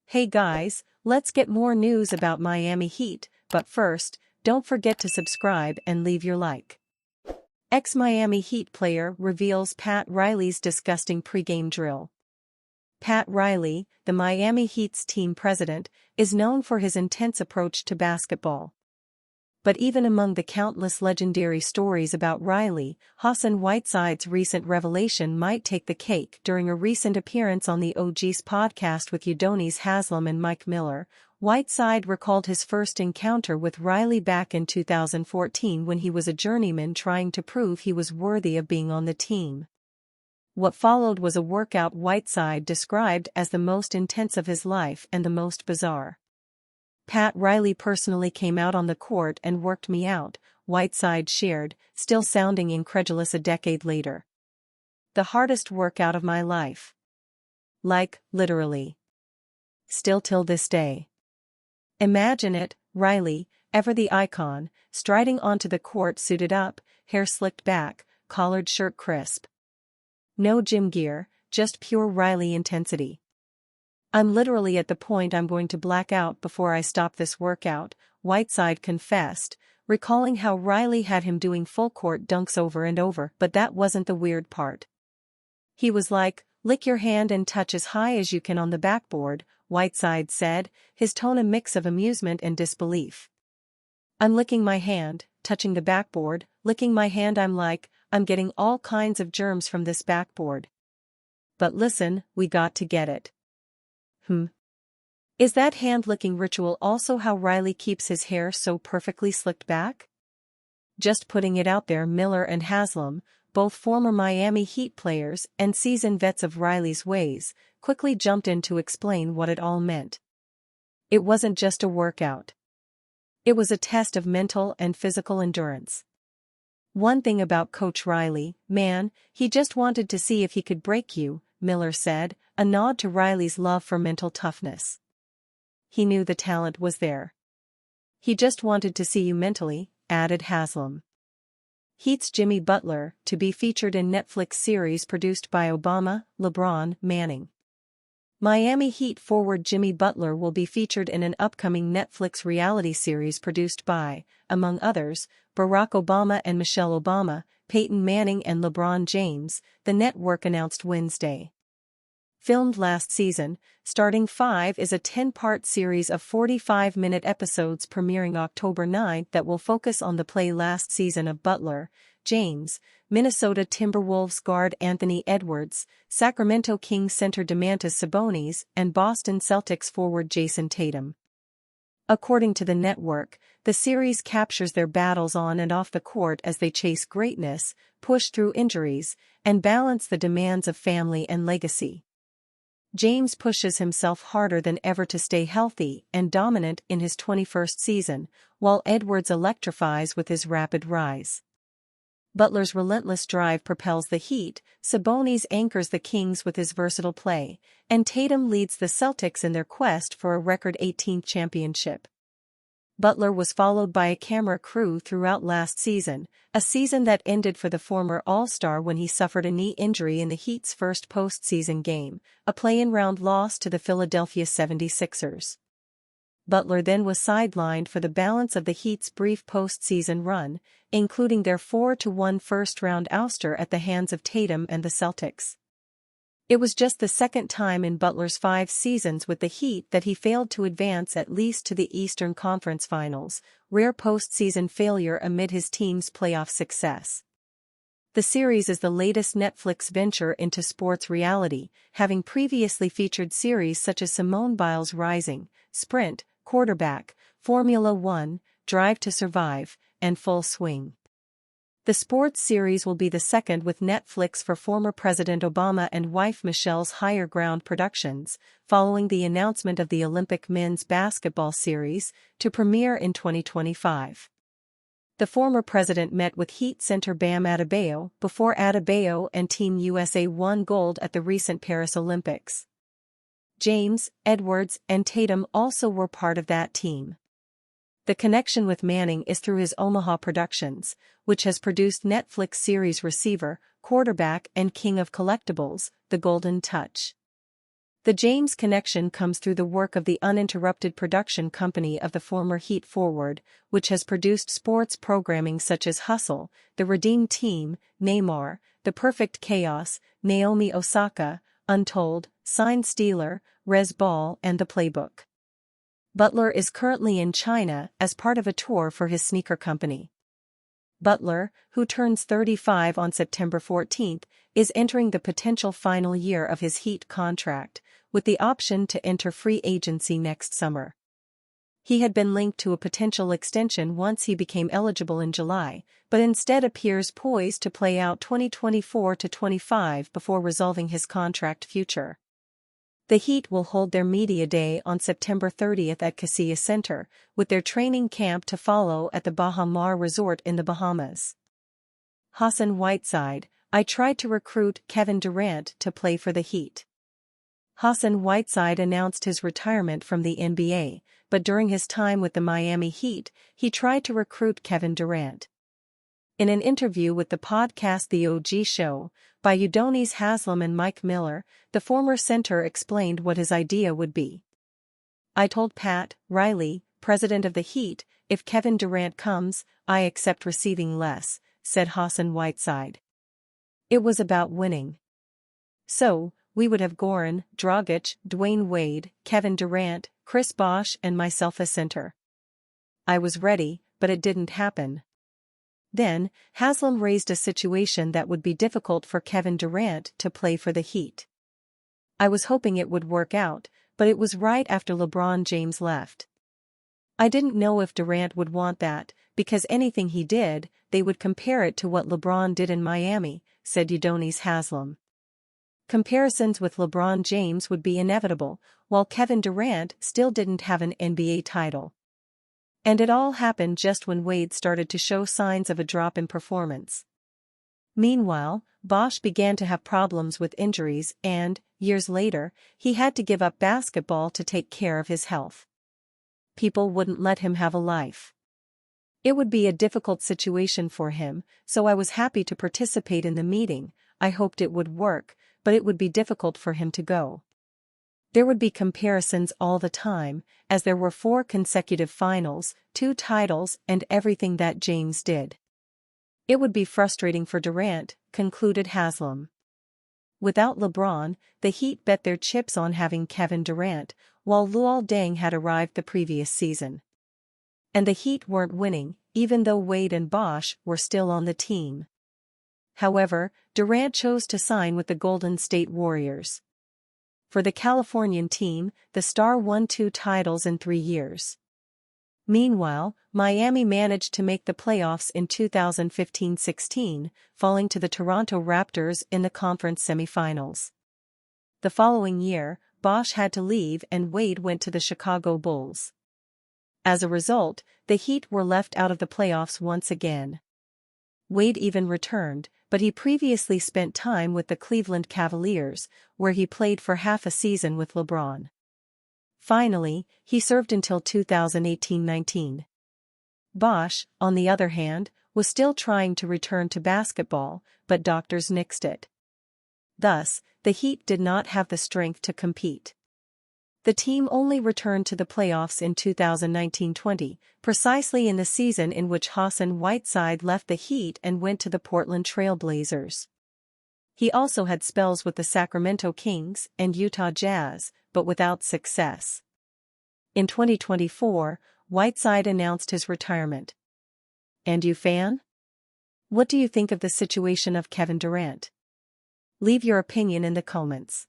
Hey guys, let's get more news about Miami Heat, but first, don't forget to subscribe and leave your like. Ex-Miami Heat player reveals Pat Riley's disgusting pregame drill. Pat Riley, the Miami Heat's team president, is known for his intense approach to basketball. But even among the countless legendary stories about Riley, Whiteside's recent revelation might take the cake. During a recent appearance on the OG's podcast with Udonis Haslem and Mike Miller, Whiteside recalled his first encounter with Riley back in 2014 when he was a journeyman trying to prove he was worthy of being on the team. What followed was a workout Whiteside described as the most intense of his life and the most bizarre. Pat Riley personally came out on the court and worked me out, Whiteside shared, still sounding incredulous a decade later. The hardest workout of my life. Like, literally. Still till this day. Imagine it, Riley, ever the icon, striding onto the court suited up, hair slicked back, collared shirt crisp. No gym gear, just pure Riley intensity. "I'm literally at the point I'm going to black out before I stop this workout," Whiteside confessed, recalling how Riley had him doing full-court dunks over and over. But that wasn't the weird part. He was like, "Lick your hand and touch as high as you can on the backboard," Whiteside said, his tone a mix of amusement and disbelief. "I'm licking my hand, touching the backboard, licking my hand. I'm getting all kinds of germs from this backboard. But listen, we got to get it." Is that hand-licking ritual also how Riley keeps his hair so perfectly slicked back? Just putting it out there. Miller and Haslem, both former Miami Heat players and seasoned vets of Riley's ways, quickly jumped in to explain what it all meant. It wasn't just a workout. It was a test of mental and physical endurance. "One thing about Coach Riley, man, he just wanted to see if he could break you," Miller said, a nod to Riley's love for mental toughness. "He knew the talent was there. He just wanted to see you mentally," added Haslem. Heat's Jimmy Butler, to be featured in Netflix series produced by Obama, LeBron, Manning. Miami Heat forward Jimmy Butler will be featured in an upcoming Netflix reality series produced by, among others, Barack Obama and Michelle Obama, Peyton Manning and LeBron James, the network announced Wednesday. Filmed last season, Starting 5 is a 10-part series of 45-minute episodes premiering October 9 that will focus on the play last season of Butler, James, Minnesota Timberwolves guard Anthony Edwards, Sacramento Kings center Domantas Sabonis, and Boston Celtics forward Jason Tatum. According to the network, the series captures their battles on and off the court as they chase greatness, push through injuries, and balance the demands of family and legacy. James pushes himself harder than ever to stay healthy and dominant in his 21st season, while Edwards electrifies with his rapid rise. Butler's relentless drive propels the Heat, Sabonis anchors the Kings with his versatile play, and Tatum leads the Celtics in their quest for a record 18th championship. Butler was followed by a camera crew throughout last season, a season that ended for the former All-Star when he suffered a knee injury in the Heat's first postseason game, a play-in round loss to the Philadelphia 76ers. Butler then was sidelined for the balance of the Heat's brief postseason run, including their 4-1 first-round ouster at the hands of Tatum and the Celtics. It was just the second time in Butler's 5 seasons with the Heat that he failed to advance at least to the Eastern Conference Finals, rare postseason failure amid his team's playoff success. The series is the latest Netflix venture into sports reality, having previously featured series such as Simone Biles' Rising, Sprint, Quarterback, Formula One, Drive to Survive, and Full Swing. The sports series will be the second with Netflix for former President Obama and wife Michelle's Higher Ground Productions, following the announcement of the Olympic men's basketball series to premiere in 2025. The former president met with Heat center Bam Adebayo before Adebayo and Team USA won gold at the recent Paris Olympics. James, Edwards, and Tatum also were part of that team. The connection with Manning is through his Omaha Productions, which has produced Netflix series Receiver, Quarterback and King of Collectibles, The Golden Touch. The James connection comes through the work of the uninterrupted production company of the former Heat forward, which has produced sports programming such as Hustle, The Redeem Team, Neymar, The Perfect Chaos, Naomi Osaka, Untold, Sign Stealer, Res Ball and The Playbook. Butler is currently in China as part of a tour for his sneaker company. Butler, who turns 35 on September 14, is entering the potential final year of his Heat contract, with the option to enter free agency next summer. He had been linked to a potential extension once he became eligible in July, but instead appears poised to play out 2024-25 before resolving his contract future. The Heat will hold their media day on September 30 at Casillas Center, with their training camp to follow at the Baha Mar Resort in the Bahamas. Whiteside, I tried to recruit Kevin Durant to play for the Heat. Whiteside announced his retirement from the NBA, but during his time with the Miami Heat, he tried to recruit Kevin Durant. In an interview with the podcast The OG Show, by Udonis Haslem and Mike Miller, the former center explained what his idea would be. I told Pat Riley, president of the Heat, if Kevin Durant comes, I accept receiving less, said Whiteside. It was about winning. So, we would have Goran, Dragic, Dwayne Wade, Kevin Durant, Chris Bosh and myself as center. I was ready, but it didn't happen. Then, Haslem raised a situation that would be difficult for Kevin Durant to play for the Heat. I was hoping it would work out, but it was right after LeBron James left. I didn't know if Durant would want that, because anything he did, they would compare it to what LeBron did in Miami, said Udonis Haslem. Comparisons with LeBron James would be inevitable, while Kevin Durant still didn't have an NBA title. And it all happened just when Wade started to show signs of a drop in performance. Meanwhile, Bosh began to have problems with injuries and, years later, he had to give up basketball to take care of his health. People wouldn't let him have a life. It would be a difficult situation for him, so I was happy to participate in the meeting. I hoped it would work, but it would be difficult for him to go. There would be comparisons all the time, as there were 4 consecutive finals, 2 titles and everything that James did. It would be frustrating for Durant, concluded Haslem. Without LeBron, the Heat bet their chips on having Kevin Durant, while Luol Deng had arrived the previous season. And the Heat weren't winning, even though Wade and Bosh were still on the team. However, Durant chose to sign with the Golden State Warriors. For the Californian team, the star won 2 titles in 3 years. Meanwhile, Miami managed to make the playoffs in 2015-16, falling to the Toronto Raptors in the conference semifinals. The following year, Bosh had to leave and Wade went to the Chicago Bulls. As a result, the Heat were left out of the playoffs once again. Wade even returned, but he previously spent time with the Cleveland Cavaliers, where he played for half a season with LeBron. Finally, he served until 2018-19. Bosh, on the other hand, was still trying to return to basketball, but doctors nixed it. Thus, the Heat did not have the strength to compete. The team only returned to the playoffs in 2019-20, precisely in the season in which Whiteside left the Heat and went to the Portland Trail Blazers. He also had spells with the Sacramento Kings and Utah Jazz, but without success. In 2024, Whiteside announced his retirement. And you fan? What do you think of the situation of Kevin Durant? Leave your opinion in the comments.